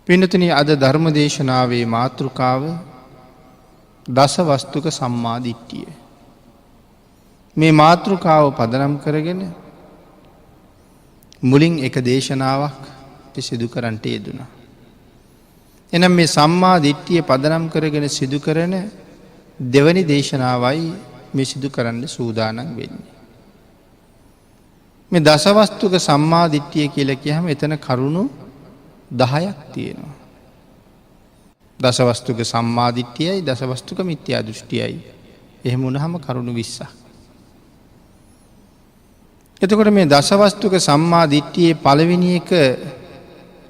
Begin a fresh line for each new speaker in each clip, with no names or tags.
පින්නතුනි අද ධර්ම දේශනාවේ මාතෘකාව දසවස්තුක සම්මා දිට්ඨිය. මේ මාතෘකාව පදනම් කරගෙන මුලින් එක දේශනාවක් සිදු කරන්නට යෙදුණා. එනම් මේ සම්මා දිට්ඨිය පදනම් කරගෙන සිදු කරන දෙවැනි දේශනාවයි මේ සිදු කරන්න සූදානම් වෙන්නේ. මේ දසවස්තුක සම්මා දිට්ඨිය කියලා කියහම එතන කරුණු 10ක් තියෙනවා. දසවස්තුක සම්මා දිට්ඨියයි දසවස්තුක මිත්‍යා දෘෂ්ටියයි. එහෙම වුණාම කරුණු 20ක්. එතකොට මේ දසවස්තුක සම්මා දිට්ඨියේ පළවෙනි එක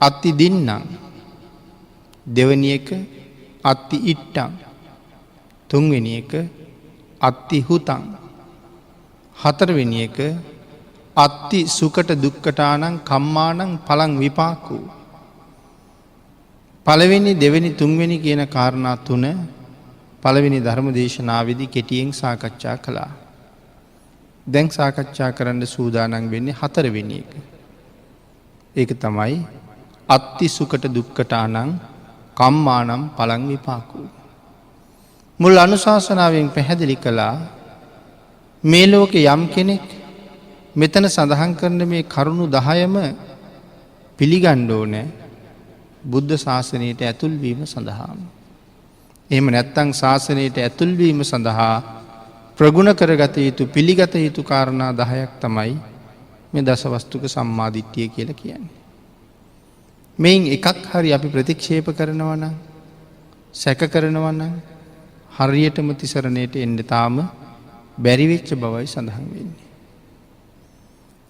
අත්ති දින්නම්, දෙවෙනි එක අත්ති ඉට්ටම්, තුන්වෙනි එක අත්ති හුතං, හතරවෙනි එක අත්ති සුකට දුක්කටානං කම්මානං පලං විපාකෝ. පළවෙනි දෙවෙනි තුන්වෙනි කියන කාරණා තුන පළවෙනි ධර්ම දේශනාවේදී කෙටියෙන් සාකච්ඡා කළා. දැන් සාකච්ඡා කරන්න සූදානම් වෙන්නේ හතරවෙනි එක. ඒක තමයි අත්ති සුකට දුක්කටානං කම්මානං පලං විපාකෝ. මුල් අනුශාසනාවෙන් පැහැදිලි කළා මේ ලෝකේ යම් කෙනෙක් මෙතන සඳහන් කරන මේ කරුණු 10ම පිළිගන්න ඕනේ බුද්ධ ශාසනයට ඇතුල් වීම සඳහා. එහෙම නැත්නම් ශාසනයට ඇතුල් වීම සඳහා ප්‍රගුණ කරගත යුතු පිළිගත යුතු කාරණා 10ක් තමයි මේ දසවස්තුක සම්මා දිට්ඨිය කියලා කියන්නේ. මේන් එකක් හරි අපි ප්‍රතික්ෂේප කරනවා නම්, සැක කරනවා නම් හරියටම තිසරණයට එන්න තාම බැරි වෙච්ච බවයි සඳහන් වෙන්නේ.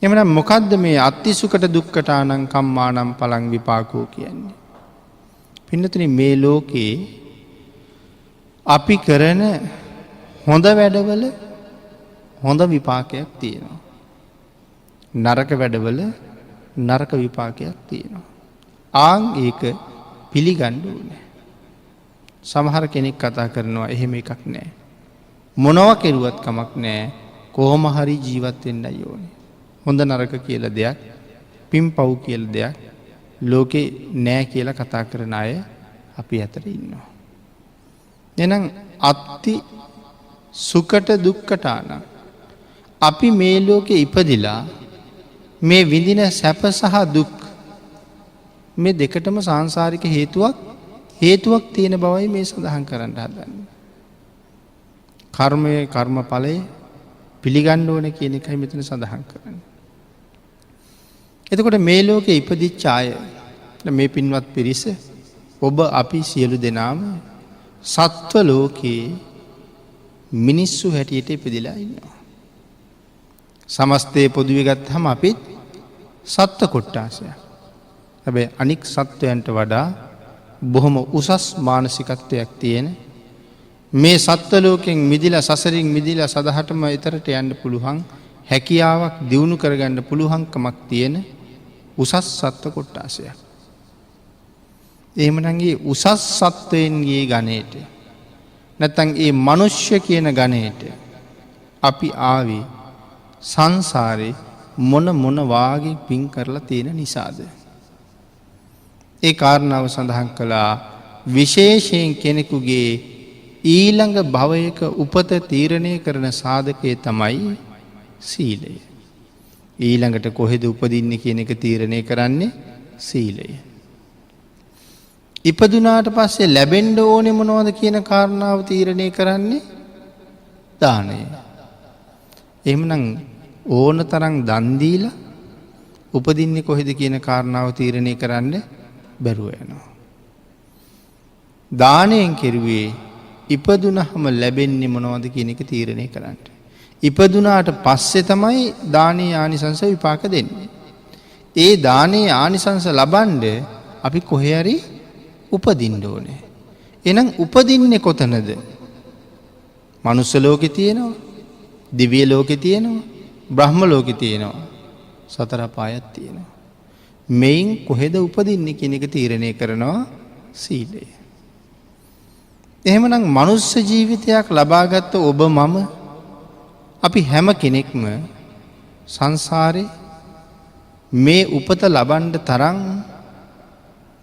එමනම් මොකද්ද මේ අත්තිසුකට දුක්කටානං කම්මානං පලං විපාකෝ කියන්නේ? පින්නතුනි මේ ලෝකේ අපි කරන හොඳ වැඩවල හොඳ විපාකයක් තියෙනවා. නරක වැඩවල නරක විපාකයක් තියෙනවා. ආන් ඒක පිළිගන්න ඕනේ. සමහර කෙනෙක් කතා කරනවා එහෙම එකක් නැහැ. මොනවා කෙරුවත් කමක් නැහැ. කොහොම හරි ජීවත් වෙන්නයි ඕනේ. හොඳ නරක කියලා දෙයක්, පින්පව් කියලා දෙයක් ලෝකේ නෑ කියලා කතා කරන අය අපි අතර ඉන්නවා. එහෙනම් අත්ති සුකට දුක්කටාන අපි මේ ලෝකේ ඉපදිලා මේ විඳින සැප සහ දුක් මේ දෙකටම සාංශාරික හේතුවක් තියෙන බවයි මේ සඳහන් කරන්න හදන්නේ. කර්මයේ කර්මඵලය පිළිගන්න ඕනේ කියන එකයි මෙතන සඳහන් කරන්නේ. එතකොට මේ ලෝකේ ඉපදිච්ච අය මේ පින්වත් පිරිස ඔබ අපි සියලු දෙනාම සත්ව ලෝකේ මිනිස්සු හැටියට ඉපදිලා ඉන්නවා. සමස්තයේ පොදුවේ ගත්තහම අපිත් සත්ව කොට්ටාසයක්. හැබැයි අනික් සත්වයන්ට වඩා බොහොම උසස් මානසිකත්වයක් තියෙන මේ සත්ව ලෝකෙන් මිදිලා සසරින් මිදිලා සදහටම ඊතරට යන්න පුළුවන් හැකියාවක් දියුණු කරගන්න පුළුවන්කමක් තියෙන උසස් සත්ව කොට්ටාසයක්. එහෙමනම් මේ උසස් සත්වයන්ගේ ගණයට නැත්නම් මේ මිනිස්ය කියන ගණයට අපි ආවේ සංසාරේ මොන වාගේ පින් කරලා තියෙන නිසාද? ඒ කාරණාව සඳහන් කළා විශේෂයෙන් කෙනෙකුගේ ඊළඟ භවයක උපත තීරණය කරන සාධකයේ තමයි සීලය. ඊළඟට කොහෙද උපදින්නේ කියන එක තීරණය කරන්නේ සීලය. ඉපදුනාට පස්සේ ලැබෙන්න ඕනේ මොනවද කියන කාරණාව තීරණය කරන්නේ දානය. එහෙමනම් ඕන තරම් දන් දීලා උපදින්නේ කොහෙද කියන කාරණාව තීරණය කරන්න බැරුව යනවා. දානයෙන් කෙරුවේ ඉපදුනහම ලැබෙන්නේ මොනවද කියන එක තීරණය කරන්න. ඉපදුනාට පස්සේ තමයි දානීය ආනිසංස විපාක දෙන්නේ. ඒ දානීය ආනිසංස ලබන්න අපි කොහේ හරි උපදින්න ඕනේ. එහෙනම් උපදින්නේ කොතනද? මනුස්ස ලෝකේ තියෙනවා, දිව්‍ය ලෝකේ තියෙනවා, බ්‍රහ්ම ලෝකේ තියෙනවා, සතර පායක් තියෙනවා. මේන් කොහෙද උපදින්නේ කියන එක තීරණය කරනවා සීලය. එහෙමනම් මනුස්ස ජීවිතයක් ලබාගත් ඔබ මම අපි හැම කෙනෙක්ම සංසාරේ මේ උපත ලබන්න තරම්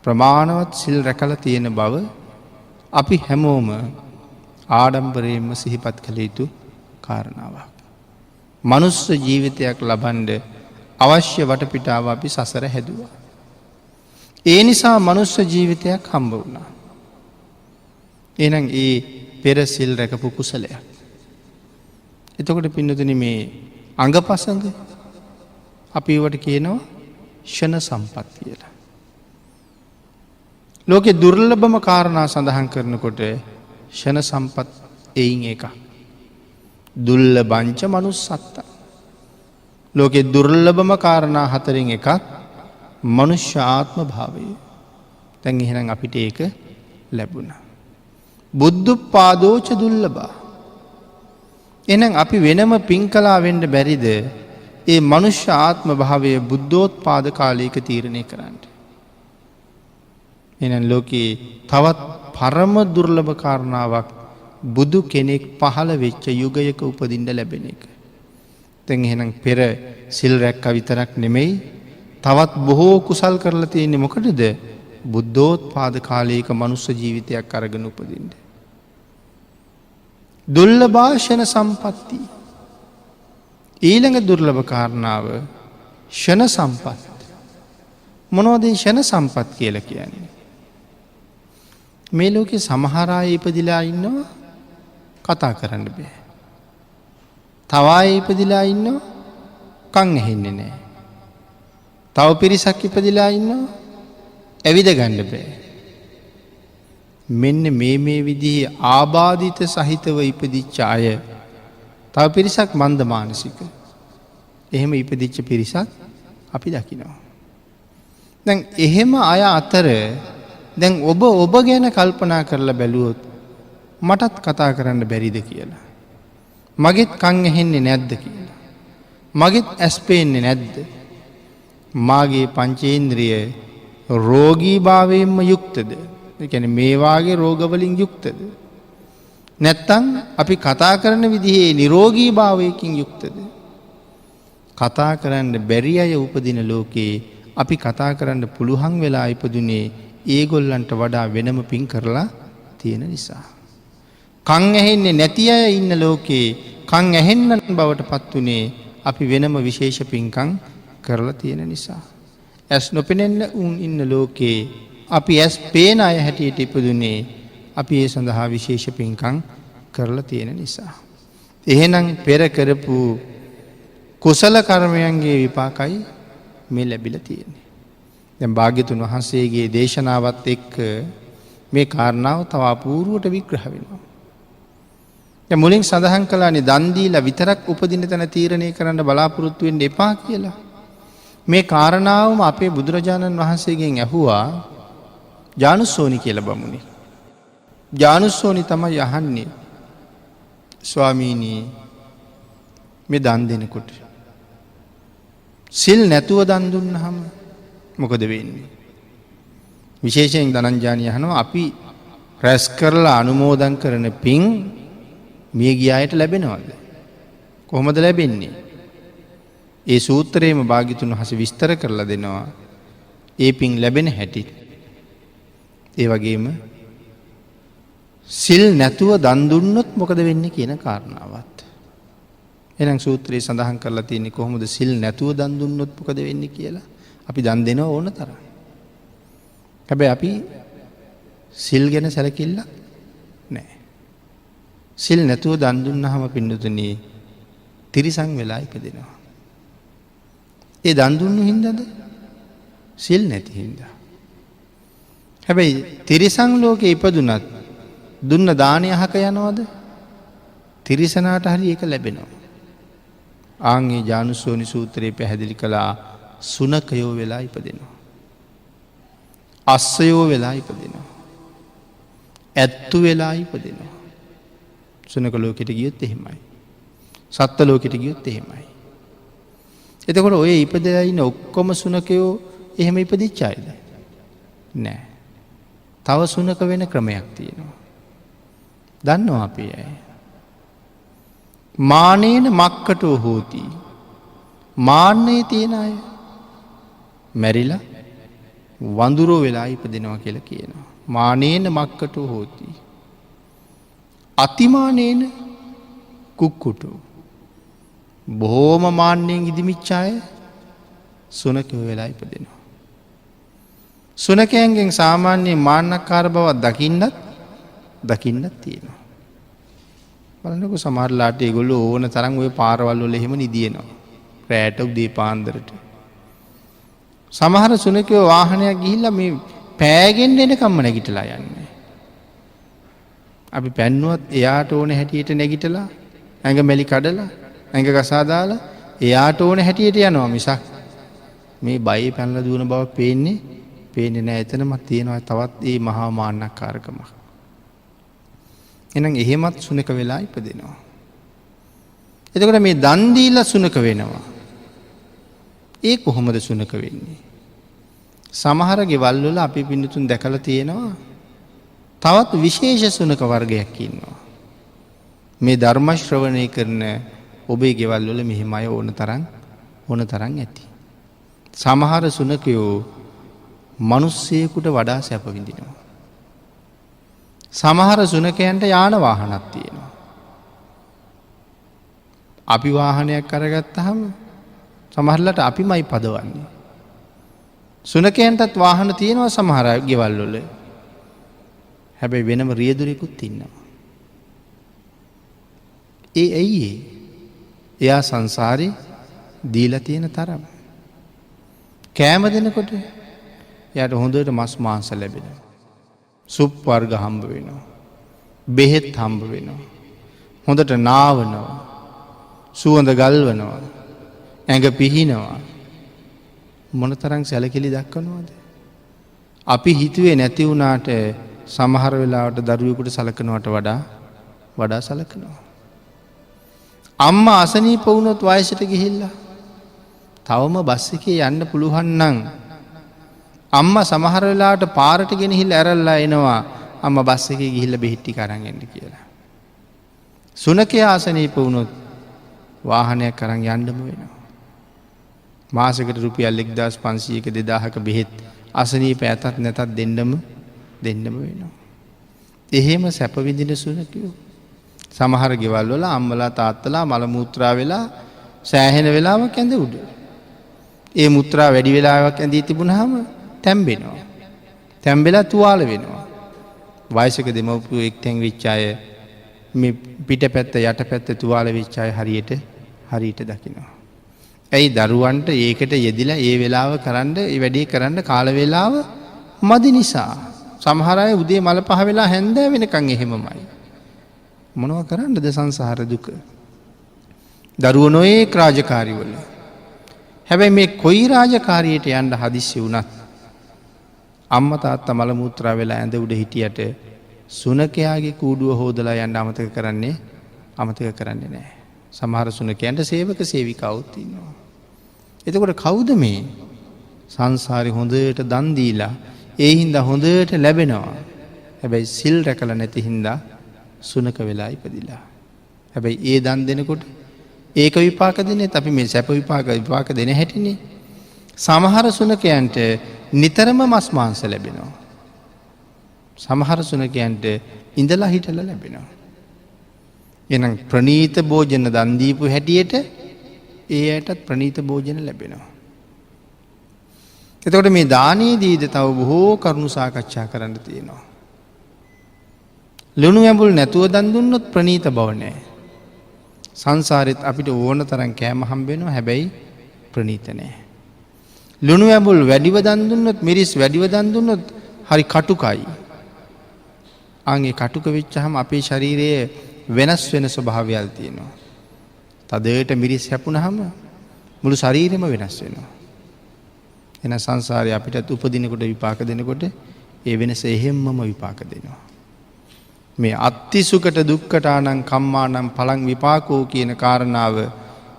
ප්‍රමාණවත් සිල් රැකලා තියෙන බව අපි හැමෝම ආඩම්බරයෙන්ම සිහිපත් කළ යුතු කාරණාවක්. මනුස්ස ජීවිතයක් ලබන්ඩ අවශ්‍ය වටපිටාව අපි සසර හැදුවා. ඒ නිසා මනුස්ස ජීවිතයක් හම්බ වුණා. එනම් ඒ පෙර සිල් රැකපු කුසලයක්. එතකොට පින්නතුනි මේ අඟපසඟ අපි ඒවට කියනවා ෂණ සම්පත් කියලා. ලෝකෙ දුර්ලභම කාරණා සඳහන් කරනකොට ෂණ සම්පත් එයින් එකක්. දුර්ලභංච මනුස්සත්තා. ලෝකෙ දුර්ලභම කාරණා හතරෙන් එකක් මනුෂ්‍ය ආත්ම භාවය. දැන් එහෙනම් අපිට ඒක ලැබුණා. බුද්ධුප්පාදෝච දුර්ලභා. එහෙනම් අපි වෙනම පින් කළා වෙන්න බැරිද ඒ මනුෂ්‍ය ආත්ම භාවය බුද්ධෝත්පාද කාලයක තීරණය කරන්න. එහෙනම් ලෝකේ තවත් පරම දුර්ලභ කාරණාවක් බුදු කෙනෙක් පහළ වෙච්ච යුගයක උපදින්න ලැබෙන එක. දැන් එහෙනම් පෙර සිල් රැක්කා විතරක් නෙමෙයි තවත් බොහෝ කුසල් කරලා තියෙන්නේ මොකටද? බුද්ධෝත්පාද කාලයක මනුස්ස ජීවිතයක් අරගෙන උපදින්න. දුර්ලභාෂණ සම්පatti. ඊළඟ දුර්ලභ කාරණාව ෂණ සම්පත්. මොනවද ෂණ සම්පත් කියලා කියන්නේ? මේ ලෝකේ සමහර අය ඉපදිලා ඉන්නවා කතා කරන්න බෑ. තව අය ඉපදිලා ඉන්නවා කන් ඇහෙන්නේ නැහැ. තව පිරිසක් ඉපදිලා ඉන්නවා ඇවිද ගන්න බෑ. මෙන්න මේ විදිහේ ආබාධිත සහිතව ඉපදිච්ච අය තව පිරිසක් මන්ද මානසික. එහෙම ඉපදිච්ච පිරිසක් අපි දකිනවා. දැන් එහෙම අය අතර දැන් ඔබ ගැන කල්පනා කරලා බැලුවොත් මටත් කතා කරන්න බැරිද කියලා. මගෙත් කන් ඇහෙන්නේ නැද්ද කියලා. මගෙත් ඇස් පේන්නේ නැද්ද? මාගේ පංචේන්ද්‍රිය රෝගී භාවයෙන්ම යුක්තද? ඒ කියන්නේ මේ වාගේ රෝගවලින් යුක්තද? නැත්තම් අපි කතා කරන විදිහේ නිරෝගී භාවයකින් යුක්තද? කතා කරන්න බැරි අය උපදින ලෝකේ අපි කතා කරන්න පුළුවන් වෙලා ඉපදුනේ ඒගොල්ලන්ට වඩා වෙනම පින් කරලා තියෙන නිසා. කන් ඇහෙන්නේ නැති අය ඉන්න ලෝකේ කන් ඇහෙන්නන් බවට පත් උනේ අපි වෙනම විශේෂ පින්කම් කරලා තියෙන නිසා. ඇස් නොපෙනෙන්න උන් ඉන්න ලෝකේ අපි ඇස් පේන අය හැටියට ඉපදුනේ අපි ඒ සඳහා විශේෂ පින්කම් කරලා තියෙන නිසා. එහෙනම් පෙර කරපු කුසල කර්මයන්ගේ විපාකයි මේ ලැබිලා තියෙන්නේ. දැන් භාග්‍යතුන් වහන්සේගේ දේශනාවත් එක්ක මේ කාරණාව තව අපූර්වට විග්‍රහ වෙනවා. දැන් මුලින් සඳහන් කළානේ දන් දීලා විතරක් උපදින තැන තීරණය කරන්න බලාපොරොත්තු වෙන්න එපා කියලා. මේ කාරණාවම අපේ බුදුරජාණන් වහන්සේගෙන් ඇහුවා ජානුස්සෝනි කියලා බමුණේ. ජානුස්සෝනි තමයි අහන්නේ ස්වාමීනි මේ දන් දෙනකොට සිල් නැතුව දන් දුන්නාම මොකද වෙන්නේ? විශේෂයෙන් ධනංජානි අහනවා අපි රැස් කරලා අනුමෝදන් කරන පින් මිය ගිය අයට ලැබෙනවද? කොහොමද ලැබෙන්නේ? ඒ සූත්‍රයේම භාග්‍යතුන් වහන්සේ විස්තර කරලා දෙනවා ඒ පින් ලැබෙන හැටි. ඒ වගේම සිල් නැතුව දන් දුන්නොත් මොකද වෙන්නේ කියන කාරණාවත්. එහෙනම් සූත්‍රයේ සඳහන් කරලා තියෙන්නේ කොහොමද සිල් නැතුව දන් දුන්නොත් මොකද වෙන්නේ කියලා. අපි දන් දෙනව ඕන තරම්. හැබැයි අපි සිල් ගැන සැලකිල්ලක් නැහැ. සිල් නැතුව දන් දුන්නාම පින්නතුනි තිරිසන් වෙලා ඉපදෙනවා. ඒ දන් දුන්නු හින්දාද? සිල් නැති හින්දා. හැබැයි තිරිසන් ලෝකේ ඉපදුනත් දුන්න දානය අහක යනවද? තිරිසනාට හරි ඒක ලැබෙනවා. ආන්ගේ ජානුස්සෝනි සූත්‍රයේ පැහැදිලි කළා සුනකයෝ වෙලා ඉපදෙනවා. අස්සයෝ වෙලා ඉපදෙනවා. ඇත්තු වෙලා ඉපදෙනවා. සුනක ලෝකෙට ගියොත් එහෙමයි. සත්ත්ව ලෝකෙට ගියොත් එහෙමයි. එතකොට ඔය ඉපදලා ඉන්න ඔක්කොම සුනකයෝ එහෙම ඉපදිච්ච අයද? නෑ. තව සුනක වෙන ක්‍රමයක් තියෙනවා. දන්නවා අපි අය. මානේන මක්කටෝ හෝති. මාන්නේ තියෙන අය මැරිලා වඳුරෝ වෙලා ඉපදෙනවා කියලා කියනවා. මානේන මක්කටු හෝති. අතිමානේන කුක්කුටු. බොහෝම මාන්‍යයෙන් ඉදිමිච්චාය සුනකයෝ වෙලා ඉපදෙනවා. සුනකයන්ගෙන් සාමාන්‍යයෙන් මාන්නක්කාර බවක් දකින්නත් තියෙනවා. බලන්නකො සමහරලාට ඒගොල්ලෝ ඕන තරම් ওই පාරවල් වල එහෙම නිදිනවා. රැට උදේ පාන්දරට. සමහර සුනකයෝ වාහනයක් ගිහිල්ලා මේ පෑගෙන්න එනකම්ම නැගිටලා යන්නේ. අපි පැන්නුවත් එයාට ඕන හැටියට නැගිටලා ඇඟ මැලි කඩලා ඇඟ ගසා දාලා එයාට ඕන හැටියට යනවා මිසක් මේ බයේ පැනලා දුවන බව පේන්නේ නැහැ. එතනම තියෙනවා තවත් මේ මහා මාන්නක්කාරකම. එහෙනම් එහෙමත් සුනක වෙලා ඉපදෙනවා. එතකොට මේ දන් දීලා සුනක වෙනවා. ඒ කොහොමද සුනක වෙන්නේ? සමහර ගෙවල් වල අපි පින්නතුන් දැකලා තියෙනවා තවත් විශේෂ සුනක වර්ගයක් ඉන්නවා. මේ ධර්ම ශ්‍රවණය කරන ඔබේ ගෙවල් වල මෙහිම අය ඕන තරම් ඇති. සමහර සුනකයෝ මිනිස්සෙකුට වඩා සැප විඳිනවා. සමහර සුනකයන්ට යාන වාහනක් තියෙනවා. අපි වාහනයක් අරගත්තාම සමහරලාට අපිමයි පදවන්නේ. සුනකයන්ටත් වාහන තියෙනවා සමහර ගෙවල් වල. හැබැයි වෙනම රියදුරෙකුත් ඉන්නවා. ඇයි එයා සංසාරේ දීලා තියෙන තරම. කෑම දෙනකොට එයාට හොඳට මස් මාංශ ලැබෙනවා. සුප් වර්ග හම්බ වෙනවා. බෙහෙත් හම්බ වෙනවා. හොඳට නාවනවා. සුවඳ ගල්වනවා. ඇඟ පිහිනවා. මොනතරම් සැලකිලි දක්වනවද? අපි හිතුවේ නැති වුණාට සමහර වෙලාවට දරුවෙකුට සලකනවට වඩා සලකනවා. අම්මා අසනීප වුණොත් වයසට ගිහිල්ලා තවම බස් එකේ යන්න පුළුවන් නම් අම්මා සමහර වෙලාවට පාරට ගෙනහිල්ලා ඇරල්ලා එනවා අම්මා බස් එකේ ගිහිල්ලා බෙහෙත් ටික අරන් එන්න කියලා. සුනකයා අසනීප වුණොත් වාහනයක් අරන් යන්නම වෙනවා. මාසෙකට රුපියල් 1500ක 2000ක බෙහෙත් අසනීප ඇතත් නැතත් දෙන්නම වෙනවා. එහෙම සැප විඳින සුනකයෝ සමහර ගෙවල් වල අම්මලා තාත්තලා මල මුත්‍රා වෙලා සෑහෙන වෙලාවක් ඇඳ උඩ. ඒ මුත්‍රා වැඩි වෙලාවක් ඇඳී තිබුණාම තැම්බෙනවා. තැම්බෙලා තුවාල වෙනවා. වයසක දෙමව්පියෝ එක්තැන් වෙච්ච අය මේ පිටපැත්ත යටපැත්ත තුවාල වෙච්ච අය හරියට දකිනවා. ඇයි දරුවන්ට ඒකට යෙදිලා ඒ වෙලාව කරන්න ඒ වැඩේ කරන්න කාල වේලාව මදි නිසා. සමහර අය උදේ මල පහ වෙලා හැන්දෑ වෙනකන් එහෙමමයි. මොනව කරන්නද සංසාර දුක? දරුවෝ නොඒක් රාජකාරිවල. හැබැයි මේ කොයි රාජකාරියට යන්න හදිස්සි වුණත් අම්මා තාත්තා මල මුත්‍රා වෙලා ඇඳ උඩ හිටියට සුනකයාගේ කූඩුව හොදලා යන්න අමතක කරන්නේ නැහැ. සමහර සුනකයන්ට සේවක සේවිකාවොත් ඉන්නවා. එතකොට කවුද මේ සංසාරේ හොඳට දන් දීලා ඒ හින්දා හොඳට ලැබෙනවා. හැබැයි සිල් රැකලා නැති හින්දා සුනක වෙලා ඉපදිලා. හැබැයි ඒ දන් දෙනකොට ඒක විපාක දෙන්නේ අපි මේ සැප විපාක දෙන හැටිනේ. සමහර සුනකයන්ට නිතරම මස් මාංශ ලැබෙනවා. සමහර සුනකයන්ට ඉඳලා හිටලා ලැබෙනවා. එහෙනම් ප්‍රණීත භෝජන දන් දීපු හැටියට ඒ ඇටත් ප්‍රණීත භෝජන ලැබෙනවා. එතකොට මේ දානයේදීද තව බොහෝ කරුණු සාකච්ඡා කරන්න තියෙනවා. ලුණු ඇඹුල් නැතුව දන් දුන්නොත් ප්‍රණීත බව නැහැ. සංසාරෙත් අපිට ඕන තරම් කෑම හම්බ වෙනවා හැබැයි ප්‍රණීත නැහැ. ලුණු ඇඹුල් වැඩිව දන් දුන්නොත් මිරිස් වැඩිව දන් දුන්නොත් හරි කටුකයි. අන්ගේ කටුක වෙච්චාම අපේ ශරීරයේ වෙනස් වෙන ස්වභාවයල් තියෙනවා. තදට මිරිස් හැපුණාම මුළු ශරීරෙම වෙනස් වෙනවා. එන සංසාරේ අපිටත් උපදිනකොට විපාක දෙනකොට ඒ වෙනස එහෙම්මම විපාක දෙනවා. මේ අත්තිසුකට දුක්කටානං කම්මානම් පලං විපාකෝ කියන කාරණාව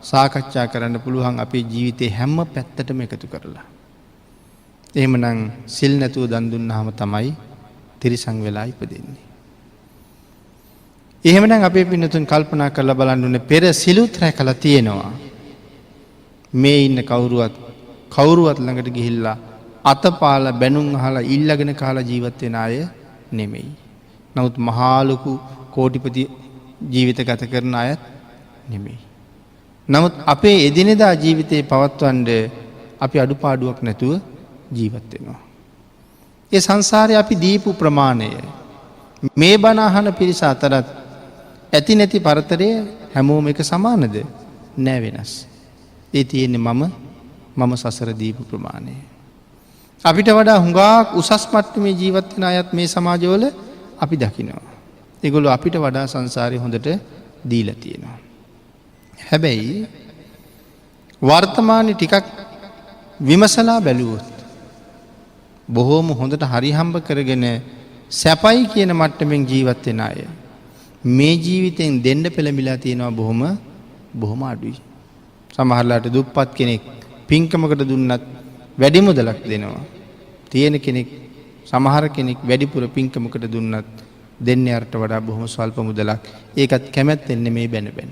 සාකච්ඡා කරන්න පුළුවන් අපේ ජීවිතේ හැම පැත්තටම එකතු කරලා. එහෙමනම් සිල් නැතුව දන් දුන්නාම තමයි තිරිසන් වෙලා ඉපදෙන්නේ. එහෙමනම් අපේ පින්නතුන් කල්පනා කරලා බලන්න ඕනේ පෙර සිලුත් රැකලා තියෙනවා. මේ ඉන්න කවුරුවත් ළඟට ගිහිල්ලා අතපාල බැනුම් අහලා ඉල්ලගෙන කාලා ජීවත් වෙන අය නෙමෙයි. නමුත් මහා ලොකු කෝටිපති ජීවිත ගත කරන අයත් නෙමෙයි. නමුත් අපේ එදිනෙදා ජීවිතේ පවත්වන්න අපි අඩුපාඩුවක් නැතුව ජීවත් වෙනවා. ඒ සංසාරේ අපි දීපු ප්‍රමාණය මේ බණ අහන පිරිස අතරත් ඇති නැති පරතරය හැමෝම එක සමානද? නෑ, වෙනස්. ඒ තියෙන්නේ මම සසර දීපු ප්‍රමාණය. අපිට වඩා හුඟක් උසස් මට්ටමේ ජීවත් වෙන අයත් මේ සමාජවල අපි දකිනවා. ඒගොල්ලෝ අපිට වඩා සංසාරේ හොඳට දීලා තියෙනවා. හැබැයි වර්තමානයේ ටිකක් විමසලා බැලුවොත් බොහෝම හොඳට හරිහම්බ කරගෙන සැපයි කියන මට්ටමින් ජීවත් වෙන අය මේ ජීවිතෙන් දෙන්න පෙළඹිලා තියෙනවා බොහොම අඩුයි. සමහරලාට දුප්පත් කෙනෙක් පින්කමකට දුන්නත් වැඩි මුදලක් දෙනවා. තියෙන කෙනෙක් සමහර කෙනෙක් වැඩිපුර පින්කමකට දුන්නත් දෙන්නේ අරට වඩා බොහොම ස්වල්ප මුදලක්. ඒකත් කැමැත්තෙන් නෙමෙයි බැන.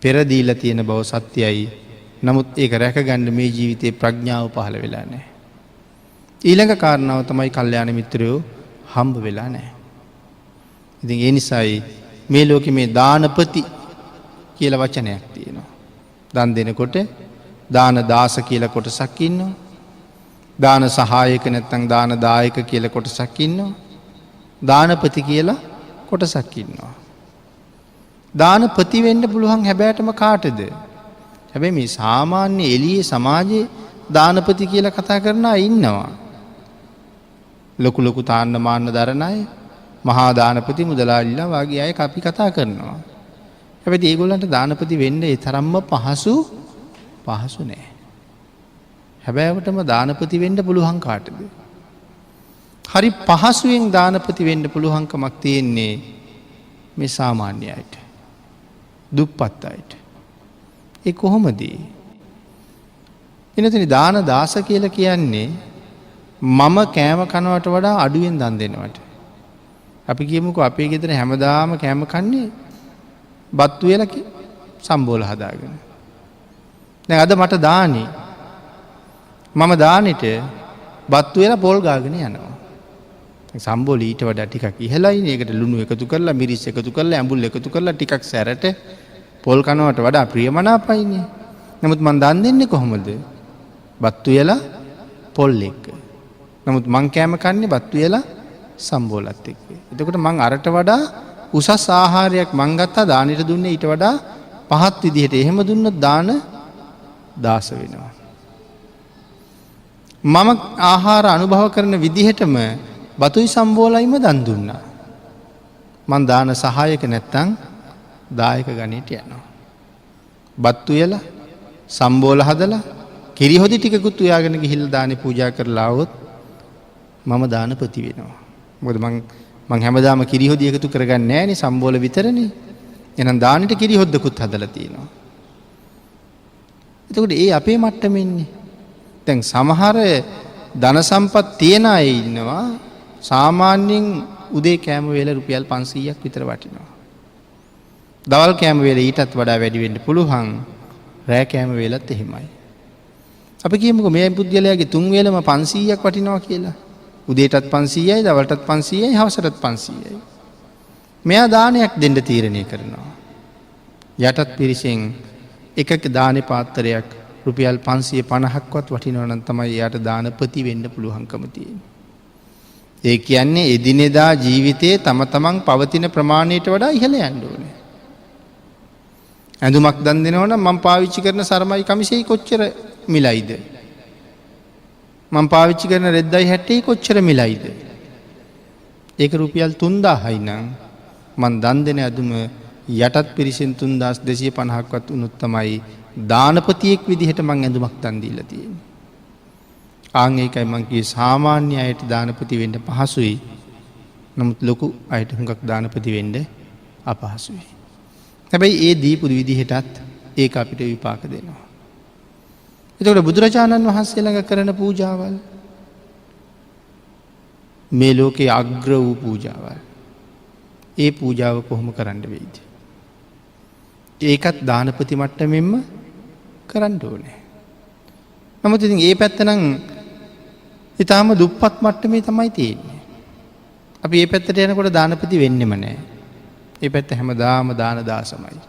පෙර දීලා තියෙන බව සත්‍යයි. නමුත් ඒක රැකගන්න මේ ජීවිතේ ප්‍රඥාව පහළ වෙලා නැහැ. ඊළඟ කාරණාව තමයි කල්යාණ මිත්‍රයෝ හම්බ වෙලා නැහැ. ඉතින් ඒ නිසායි මේ ලෝකෙ මේ දානපති කියලා වචනයක් තියෙනවා. දන් දෙනකොට දාන දාස කියලා කොටසක් ඉන්නවා. දාන සහායක නැත්නම් දාන දායක කියලා කොටසක් ඉන්නවා. දානපති කියලා කොටසක් ඉන්නවා. දානපති වෙන්න පුළුවන් හැබැයිටම කාටද? හැබැයි මේ සාමාන්‍ය එළියේ සමාජයේ දානපති කියලා කතා කරන අය ඉන්නවා. ලොකු තාන්න මාන්න දරන අය, මහා දානපති මුදලාලිලා වගේ අය අපි කතා කරනවා. හැබැයි ඒගොල්ලන්ට දානපති වෙන්න ඒ තරම්ම පහසු නෑ. හැබැයිවටම දානපති වෙන්න පුළුවන් කාටද? හරි පහසුවෙන් දානපති වෙන්න පුළුවන්කමක් තියෙන්නේ මේ සාමාන්‍ය අයට, දුප්පත් අයට. ඒ කොහොමද? එනතන දාන දාස කියලා කියන්නේ මම කෑම කනවට වඩා අඩුවෙන් දන් දෙනවට. අපි කියමුකෝ අපේ ගෙදර හැමදාම කෑම කන්නේ බත්තු වෙලා සම්බෝල හදාගෙන. දැන් අද මට දානේ මම දානෙට බත්තු වෙලා පොල් ගාගෙන යනවා. සම්බෝල ඊට වඩා ටිකක් ඉහළයිනේ. ඒකට ලුණු එකතු කරලා, මිරිස් එකතු කරලා, ඇඹුල් එකතු කරලා ටිකක් සැරට පොල් කනවට වඩා ප්‍රියමනාපයිනේ. නමුත් මං දන් දෙන්නේ කොහොමද? බත්තු වෙලා පොල් එක්ක. නමුත් මං කෑම කන්නේ බත්තු වෙලා සම්බෝලත් එක්ක. එතකොට මං අරට වඩා උසස් ආහාරයක් මං ගත්තා, දානෙට දුන්නේ ඊට වඩා පහත් විදිහට. එහෙම දුන්නොත් දාන දාස වෙනවා. මම ආහාර අනුභව කරන විදිහටම බතුයි සම්බෝලයිම දන් දුන්නා. මං දාන සහායක නැත්තම් දායක ගණයට යනවා. බත්තු වෙලා සම්බෝල හදලා කිරි හොදි ටිකකුත් උයාගෙන ගිහිල්ලා දානේ පූජා කරලා આવොත් මම දානපති වෙනවා. මොකද මං හැමදාම කිරි හොදි එකතු කරගන්නේ නැහැනේ, සම්බෝල විතරනේ. එහෙනම් දානෙට කිරි හොද්දකුත් හදලා තියෙනවා. එතකොට ඒ අපේ මට්ටමෙන්නේ. දැන් සමහර ධන සම්පත් තියන අය ඉන්නවා සාමාන්‍යයෙන් උදේ කෑම වේල රුපියල් 500ක් විතර වටිනවා. දවල් කෑම වේල ඊටත් වඩා වැඩි වෙන්න පුළුවන්. රෑ කෑම වේලත් එහෙමයි. අපි කියමුකෝ මේ පුද්ගලයාගේ තුන් වේලම 500ක් වටිනවා කියලා. උදේටත් 500යි, දවල්ටත් 500යි, හවසටත් 500යි. මෙයා දානයක් දෙන්න තීරණය කරනවා. යටත් පිරිසෙන් එකක දානේ පාත්‍රයක් රුපියල් 550ක්වත් වටිනවා නම් තමයි එයාට දානපති වෙන්න පුළුවන්කම තියෙන්නේ. ඒ කියන්නේ එදිනෙදා ජීවිතයේ තම තමන් පවතින ප්‍රමාණයට වඩා ඉහළ යන්න ඕනේ. ඇඳුමක් දන් දෙනවා නම් මම පාවිච්චි කරන සරමයි කමිසෙයි කොච්චර මිලයිද? මම පාවිච්චි කරන රෙද්දයි හැට්ටේ කොච්චර මිලයිද? ඒක රුපියල් 3000යි නම් මං දන් දෙන ඇඳුම යටත් පිරිසෙන් 3250ක්වත් උනොත් තමයි දානපතියෙක් විදිහට මං ඇඳුමක් දන් දීලා තියෙන්නේ. ආන් ඒකයි මං කියේ සාමාන්‍ය අයට දානපති වෙන්න පහසුයි. නමුත් ලොකු අයට හුඟක් දානපති වෙන්න අපහසුයි. හැබැයි ඒ දීපු විදිහටත් ඒක අපිට විපාක දෙනවා. එතකොට බුදුරජාණන් වහන්සේ ළඟ කරන පූජාවල් මේ ලෝකේ අග්‍ර වූ පූජාවල්. ඒ පූජාව කොහොම කරන්න වෙයිද? ඒකත් දානපති මට්ටමෙන්ම කරන්න ඕනේ. නමුත් ඉතින් ඒ පැත්ත නම් ඉතාම දුප්පත් මට්ටමේ තමයි තියෙන්නේ. අපි මේ පැත්තට යනකොට දානපති වෙන්නෙම නැහැ. මේ පැත්ත හැමදාම දාන දාසමයි.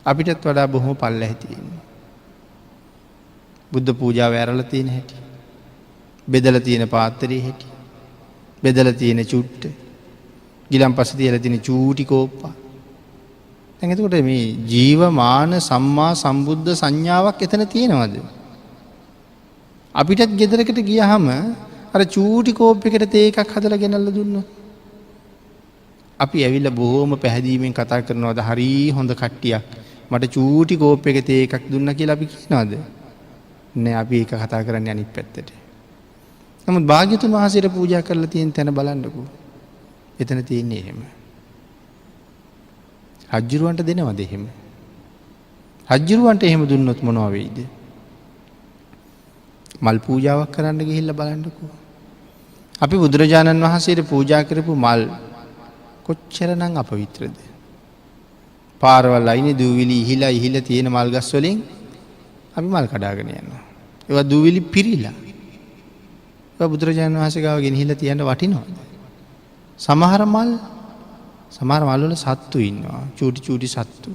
අපිටත් වඩා බොහොම පල්ලෙහි තියෙන්නේ. බුද්ධ පූජාව ඇරලා තියෙන හැටි. බෙදලා තියෙන පාත්‍රයේ හැටි. බෙදලා තියෙන චුට්ට. ගිලම්පස තියලා තියෙන චූටි කෝප්පා. දැන් එතකොට මේ ජීවමාන සම්මා සම්බුද්ධ සංඥාවක් එතන තියෙනවද? අපිටත් ගෙදරකට ගියහම අර චූටි කෝප්පයකට තේ එකක් හදලා ගෙනල්ලා දුන්නොත් අපි ඇවිල්ලා බොහොම පැහැදීමෙන් කතා කරනවාද හරි හොඳ කට්ටියක් මට චූටි කෝප්පයක තේ එකක් දුන්නා කියලා අපි කියනවාද? නෑ, අපි ඒක කතා කරන්නේ අනිත් පැත්තට. නමුත් භාග්‍යතුන් වහන්සේට පූජා කරලා තියෙන තැන බලන්නකෝ. එතන තියෙන්නේ එහෙම. රජ්ජුරුවන්ට දෙනවද එහෙම? රජ්ජුරුවන්ට එහෙම දුන්නොත් මොනවා වෙයිද? මල් පූජාවක් කරන්න ගිහිල්ලා බලන්නකෝ. අපි බුදුරජාණන් වහන්සේට පූජා කරපු මල් කොච්චරනම් අපවිත්‍රද? පාරවල් අයිනේ දූවිලි ඉහිලා තියෙන මල් ගස් වලින් අපි මල් කඩාගෙන යනවා. ඒවා දූවිලි පිරීලා. ඒවා බුදුරජාණන් වහන්සේ ගාව ගෙනහිලා තියන්න වටිනවද? සමහර මල් වල සත්තු ඉන්නවා. චූටි සත්තු.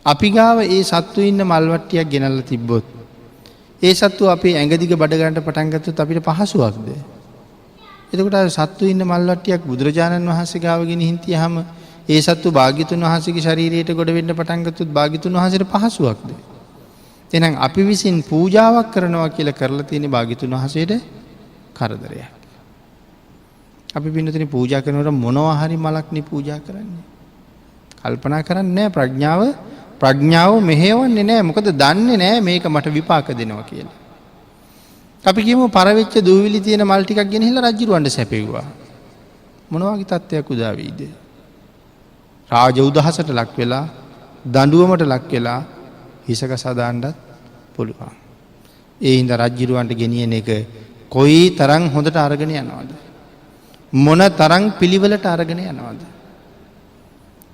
අපි ගාව ඒ සත්තු ඉන්න මල් වට්ටියක් ගෙනල්ලා තිබ්බොත් ඒ සත්තු අපේ ඇඟ දිග බඩ ගන්නට පටන් ගත්තොත් අපිට පහසුවක්ද? එතකොට අර සත්තු ඉන්න මල් වට්ටියක් බුදුරජාණන් වහන්සේ ගාව ගෙනිහින් තියහම ඒ සත්තු භාග්‍යතුන් වහන්සේගේ ශරීරයට ගොඩ වෙන්න පටන් ගත්තොත් භාග්‍යතුන් වහන්සේට පහසුවක්ද? එහෙනම් අපි විසින් පූජාවක් කරනවා කියලා කරලා තියෙන භාග්‍යතුන් වහන්සේට කරදරයක්. අපි පින්නතුනි පූජා කරනකොට මොනවා හරි මලක් නේ පූජා කරන්නේ. කල්පනා කරන්නේ නැහැ ප්‍රඥාව මෙහෙවන්නේ නැහැ. මොකද දන්නේ නැහැ මේක මට විපාක දෙනවා කියලා. අපි කියමු පරවෙච්ච දූවිලි තියෙන මල් ටිකක් ගෙනහිල්ලා රජුරවණ්ඩ සැපෙව්වා. මොන වගේ තත්ත්වයක් උදා වෙයිද? රාජ උදහසට ලක් වෙලා දඬුවමට ලක් වෙලා හිසකසා දාන්නත් පුළුවන්. ඒ හින්දා රජුරවණ්ඩ ගෙනියන එක කොයි තරම් හොඳට අරගෙන යනවද? මොන තරම් පිළිවෙලට අරගෙන යනවද?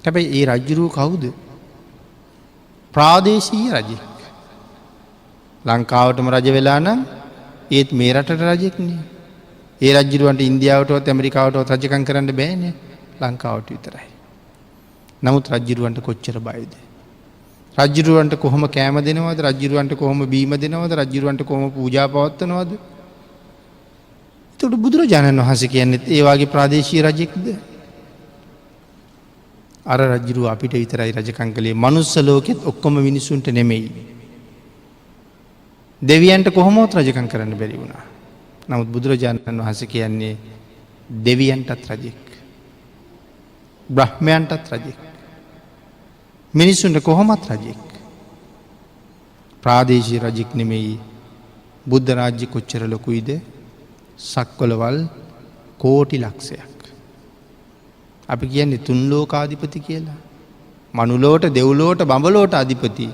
හැබැයි ඒ රජුරුව කවුද? ප්‍රාදේශීය රජෙක්. ලංකාවටම රජ වෙලා නම් ඒත් මේ රටට රජෙක් නේ. ඒ රජුරුවන්ට ඉන්දියාවටවත් ඇමරිකාවටවත් රජකම් කරන්න බෑනේ. ලංකාවට විතරයි. නමුත් රජුරුවන්ට කොච්චර බයද? රජුරුවන්ට කොහොම කෑම දෙනවද? රජුරුවන්ට කොහොම බීම දෙනවද? රජුරුවන්ට කොහොම පූජා පවත්වනවද? එතකොට බුදුරජාණන් වහන්සේ කියන්නේ ඒ වාගේ ප්‍රාදේශීය රජෙක්ද? අර රජුරුව අපිට විතරයි රජකම් කළේ. මනුස්ස ලෝකෙත් ඔක්කොම මිනිසුන්ට නෙමෙයි. දෙවියන්ට කොහොමවත් රජකම් කරන්න බැරි වුණා. නමුත් බුදුරජාණන් වහන්සේ කියන්නේ දෙවියන්ටත් රජෙක්. බ්‍රහ්මයන්ටත් රජෙක්. මිනිසුන්ට කොහොමත් රජෙක්. ප්‍රාදේශීය රජෙක් නෙමෙයි. බුද්ධ රාජ්‍ය කොච්චර ලොකුයිද? සක්වලවල් කෝටි ලක්ෂයක්. අපි කියන්නේ තුන් ලෝකාධිපති කියලා. මනුලෝට, දෙව්ලෝට, බඹලෝට අධිපති.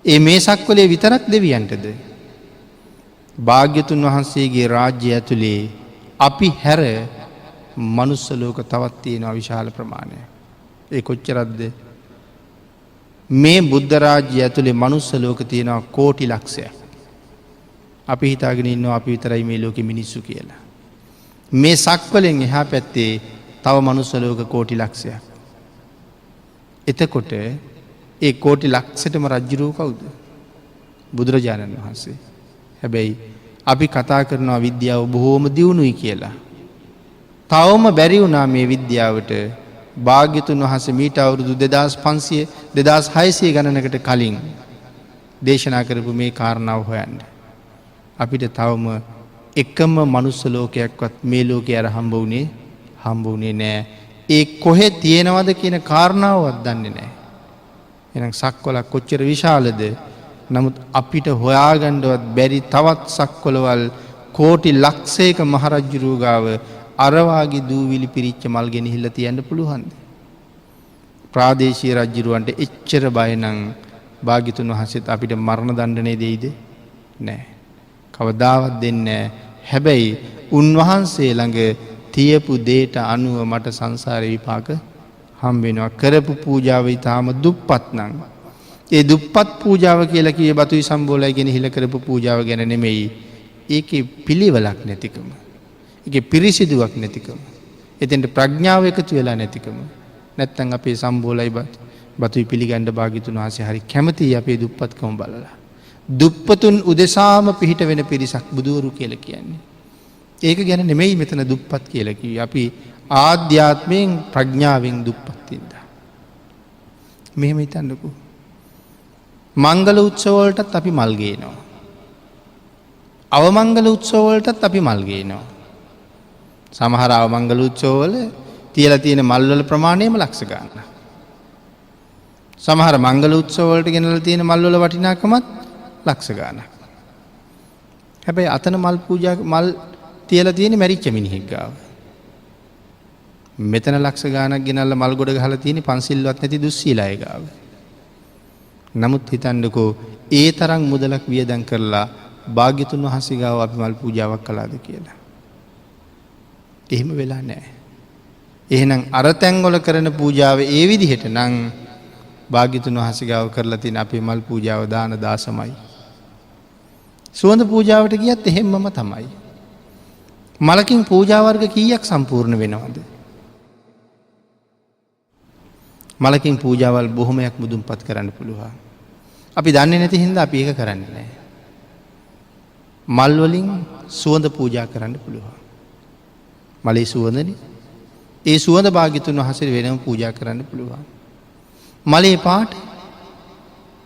ඒ මේ සක්වලේ විතරක් දෙවියන්ටද? භාග්‍යතුන් වහන්සේගේ රාජ්‍ය ඇතුලේ අපි හැර මනුස්ස ලෝක තවත් තියෙනවා විශාල ප්‍රමාණයක්. ඒ කොච්චරද? මේ බුද්ධ රාජ්‍ය ඇතුලේ මනුස්ස ලෝක තියෙනවා කෝටි ලක්ෂයක්. අපි හිතාගෙන ඉන්නවා අපි විතරයි මේ ලෝකෙ මිනිස්සු කියලා. මේ සක්වලෙන් එහා පැත්තේ තව මනුස්ස ලෝක කෝටි ලක්ෂයක්. එතකොට ඒ කෝටි ලක්ෂෙටම රජුරුව කවුද? බුදුරජාණන් වහන්සේ. හැබැයි අපි කතා කරනවා විද්‍යාව බොහෝම දියුණුයි කියලා. තවම බැරි වුණා මේ විද්‍යාවට භාග්‍යතුන් වහන්සේ මීට අවුරුදු 2500 2600 ගණනකට කලින් දේශනා කරපු මේ කාරණාව හොයන්න. අපිට තවම එකම මනුස්ස ලෝකයක්වත් මේ ලෝකේ අර හම්බ වුණේ නෑ. ඒ කොහෙ තියෙනවද කියන කාරණාවවත් දන්නේ නෑ. එහෙනම් සක්වලක් කොච්චර විශාලද? නමුත් අපිට හොයාගන්නවත් බැරි තවත් සක්වලවල් කෝටි ලක්ෂයක මහරජුරුව ගාව අර වාගේ දූවිලි පිරිච්ච මල් ගෙනහිල්ලා තියන්න පුළුවන්ද? ප්‍රාදේශීය රජුරවන්ට එච්චර බය නම් භාග්‍යතුන් වහන්සේත් අපිට මරණ දඬුවම දෙයිද? නෑ. කවදාවත් දෙන්නේ නෑ. හැබැයි උන්වහන්සේ ළඟ තියපු දේට අනුව මට සංසාරේ විපාක හම්බ වෙනවා. කරපු පූජාව ඊටාම දුප්පත් නම් ඒ දුප්පත් පූජාව කියලා කියේ බතුයි සම්බෝලයි ගෙන හිල කරපු පූජාව ගැන නෙමෙයි. ඒකේ පිළිවෙලක් නැතිකම. ඒකේ පිරිසිදුවක් නැතිකම. එතෙන්ට ප්‍රඥාව එකතු වෙලා නැතිකම. නැත්තම් අපේ සම්බෝලයි බතුයි පිළිගන්න භාග්‍යතුන් වහන්සේ හරි කැමතියි අපේ දුප්පත්කම බලලා. දුප්පතුන් උදෙසාම පිහිට වෙන පිරිසක් බුදුවරු කියලා කියන්නේ. ඒක ගැන නෙමෙයි මෙතන දුප්පත් කියලා කිව්වේ. අපි ආධ්‍යාත්මයෙන් ප්‍රඥාවෙන් දුප්පත් වෙනවා. මෙහෙම හිතන්නකෝ. මංගල උත්සව වලටත් අපි මල් ගේනවා. අවමංගල උත්සව වලටත් අපි මල් ගේනවා. සමහර අවමංගල උත්සව වල තියලා තියෙන මල් වල ප්‍රමාණයම ලක්ෂ ගණනක්. සමහර මංගල උත්සව වලට ගෙනලා තියෙන මල් වල වටිනාකමත් ලක්ෂ ගණනක්. හැබැයි අතන මල් පූජා මල් තියලා තියෙන මැරිච්ච මිනිහෙක් ගාව. මෙතන ලක්ෂ ගණනක් ගෙනල්ලා මල් ගොඩ ගහලා තියෙන පන්සිල්වත් නැති දුස්සීලාය ගාව. නමුත් හිතන්නකෝ ඒ තරම් මුදලක් වියදම් කරලා භාග්‍යතුන් වහන්සේ ගාව අපි මල් පූජාවක් කළාද කියලා. එහෙම වෙලා නැහැ. එහෙනම් අර තැන්වල කරන පූජාව ඒ විදිහට නම් භාග්‍යතුන් වහන්සේ ගාව කරලා තියෙන අපේ මල් පූජාව දාන දාසමයි. සුවඳ පූජාවට ගියත් එහෙම්මම තමයි. මලකින් පූජා වර්ග කීයක් සම්පූර්ණ වෙනවද? මලකින් පූජාවල් බොහොමයක් මුදුන්පත් කරන්න පුළුවන්. අපි දන්නේ නැති හින්දා අපි ඒක කරන්නේ නැහැ. මල් වලින් සුවඳ පූජා කරන්න පුළුවන්. මලේ සුවඳනේ. ඒ සුවඳ භාග්‍යතුන් වහන්සේ වෙනම පූජා කරන්න පුළුවන්. මලේ පාට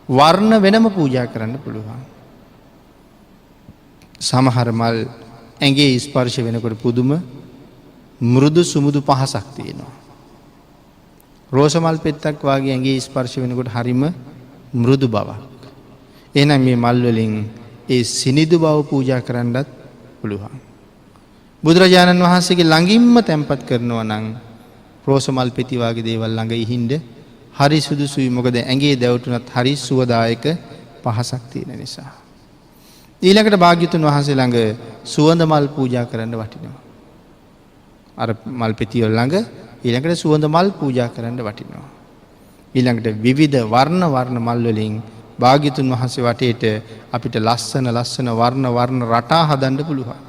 වර්ණ වෙනම පූජා කරන්න පුළුවන්. සමහර මල් ඇඟේ ස්පර්ශ වෙනකොට පුදුම මෘදු සුමුදු පහසක් තියෙනවා. රෝස මල් පෙත්තක් වාගේ ඇඟේ ස්පර්ශ වෙනකොට හරිම මෘදු බවක්. එහෙනම් මේ මල් වලින් ඒ සිනිදු බව පූජා කරන්නත් පුළුවන්. බුදුරජාණන් වහන්සේගේ ළඟින්ම තැන්පත් කරනවා නම් රෝස මල් පෙති වාගේ දේවල් ළඟ ඉහිඳ හරි සුදුසුයි. මොකද ඇඟේ දැවටුනත් හරි සුවදායක පහසක් තියෙන නිසා. ඊළඟට භාග්‍යතුන් වහන්සේ ළඟ සුවඳ මල් පූජා කරන්න වටිනවා. අර මල් පෙති වල ළඟ ඊළඟට සුවඳ මල් පූජා කරන්න වටිනවා. ඊළඟට විවිධ වර්ණ මල් වලින් භාග්‍යතුන් වහන්සේ වටේට අපිට ලස්සන වර්ණ රටා හදන්න පුළුවන්.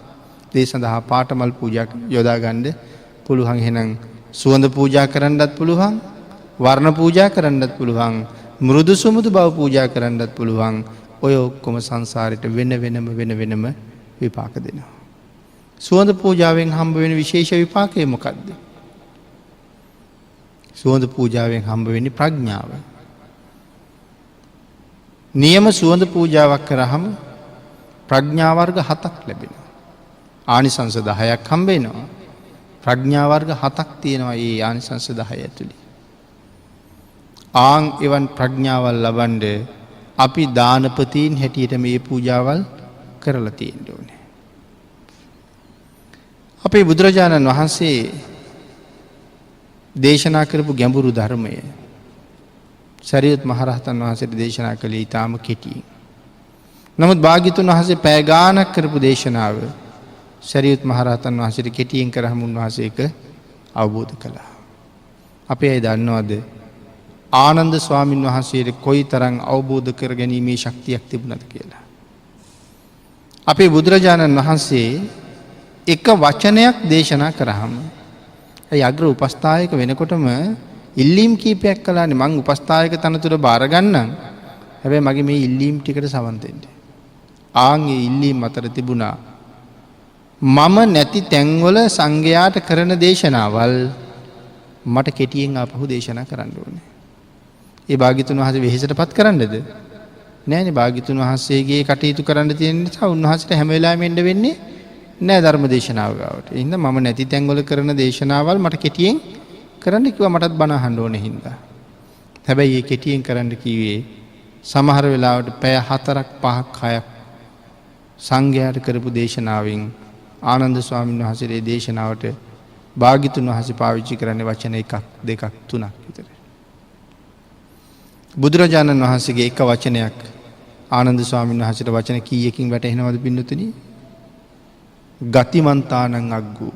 ඒ සඳහා පාට මල් පූජා යොදා ගන්න පුළුවන්. එහෙනම් සුවඳ පූජා කරන්නත් පුළුවන්, වර්ණ පූජා කරන්නත් පුළුවන්, මෘදු සුමුදු බව පූජා කරන්නත් පුළුවන්. ඔය ඔක්කොම සංසාරෙට වෙන වෙනම විපාක දෙනවා. සුවඳ පූජාවෙන් හම්බ වෙන විශේෂ විපාකය මොකක්ද? සුවඳ පූජාවෙන් හම්බ වෙන්නේ ප්‍රඥාව. නියම සුවඳ පූජාවක් කරාම ප්‍රඥා වර්ග 7ක් ලැබෙනවා. ආනිසංස 10ක් හම්බ වෙනවා. ප්‍රඥා වර්ග 7ක් තියෙනවා මේ ආනිසංස 10 ඇතුලේ. ආන් එවන් ප්‍රඥාවල් ලබන්නේ අපි දානපතීන් හැටියට මේ පූජාවල් කරලා තියෙන්න ඕනේ. අපේ බුදුරජාණන් වහන්සේ දේශනා කරපු ගැඹුරු ධර්මය සරියුත් මහරහතන් වහන්සේට දේශනා කළේ ඊටාම කෙටියෙන්. නමුත් භාග්‍යතුන් වහන්සේ පැය ගාණක් කරපු දේශනාව සරියුත් මහරහතන් වහන්සේට කෙටියෙන් කරාම උන්වහන්සේ ඒක අවබෝධ කළා. අපි අය දන්නවද ආනන්ද ස්වාමින් වහන්සේට කොයි තරම් අවබෝධ කර ගැනීමේ ශක්තියක් තිබුණද කියලා. අපේ බුදුරජාණන් වහන්සේ එක වචනයක් දේශනා කරාම ඒ අග්‍ර උපස්ථායක වෙනකොටම ඉල්ලීම් කීපයක් කළානේ. මං උපස්ථායක තනතුර බාර ගන්නම්. හැබැයි මගේ මේ ඉල්ලීම් ටිකට සවන් දෙන්න. ආන් ඒ ඉල්ලීම් අතර තිබුණා මම නැති තැන්වල සංඝයාට කරන දේශනාවල් මට කෙටියෙන් ආපහු දේශනා කරන්න ඕනේ. ඒ භාග්‍යතුන් වහන්සේ වෙහෙසටපත් කරන්නද? නෑනේ. භාග්‍යතුන් වහන්සේගේ කටයුතු කරන්න තියෙන නිසා උන්වහන්සේට හැම වෙලාවෙම එන්න වෙන්නේ නෑ ධර්ම දේශනාව ගාවට. ඒ හින්දා මම නැති තැන්වල කරන දේශනාවල් මට කෙටියෙන් කරන්න කිව්වා. මටත් බණ අහන්න ඕනේ හින්දා. හැබැයි මේ කෙටියෙන් කරන්න කිව්වේ සමහර වෙලාවට පැය 4ක් 5ක් 6ක් සංඝයාට කරපු දේශනාවෙන් ආනන්ද ස්වාමීන් වහන්සේගේ දේශනාවට භාග්‍යතුන් වහන්සේ පාවිච්චි කරන්නේ වචන 1 2 3ක් විතර. බුදුරජාණන් වහන්සේගේ එක වචනයක් ආනන්ද ස්වාමීන් වහන්සේට වචන කීයකින් වැටහෙනවද පින්නතුනි? ගතිමන්තානං අග්ගෝ.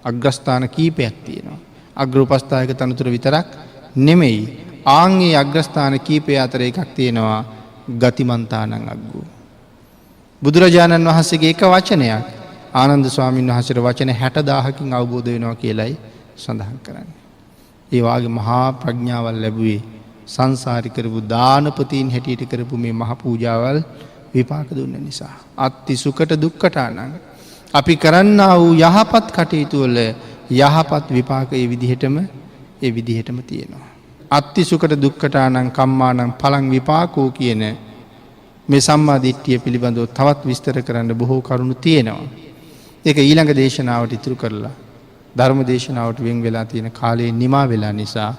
අග්‍රස්ථාන කීපයක් තියෙනවා. අග්‍ර උපස්ථායක තනතුර විතරක් නෙමෙයි. ආන්ගේ අග්‍රස්ථාන කීපය අතර එකක් තියෙනවා ගතිමන්තානං අග්ගෝ. බුදුරජාණන් වහන්සේගේ එක වචනයක් ආනන්ද ස්වාමීන් වහන්සේට වචන 60,000කින් අවබෝධ වෙනවා කියලයි සඳහන් කරන්නේ. ඒ වාගේ මහා ප්‍රඥාවල් ලැබුවේ සංසාරි කරපු දානපතීන් හැටියට කරපු මේ මහ පූජාවල් විපාක දුන්න නිසා. අත්ති සුකට දුක්කටානං අපි කරන්නා වූ යහපත් කටයුතු වල යහපත් විපාක ඒ විදිහටම තියෙනවා. අත්ති සුකට දුක්කටානං කම්මානං පලං විපාකෝ කියන මේ සම්මා දිට්ඨිය පිළිබඳව තවත් විස්තර කරන්න බොහෝ කරුණු තියෙනවා. ඒක ඊළඟ දේශනාවට ඉතුරු කරලා ධර්ම දේශනාවට වෙන් වෙලා තියෙන කාලේ නිමා වෙලා නිසා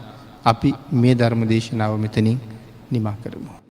අපි මේ ධර්ම දේශනාව මෙතනින් නිමා කරමු.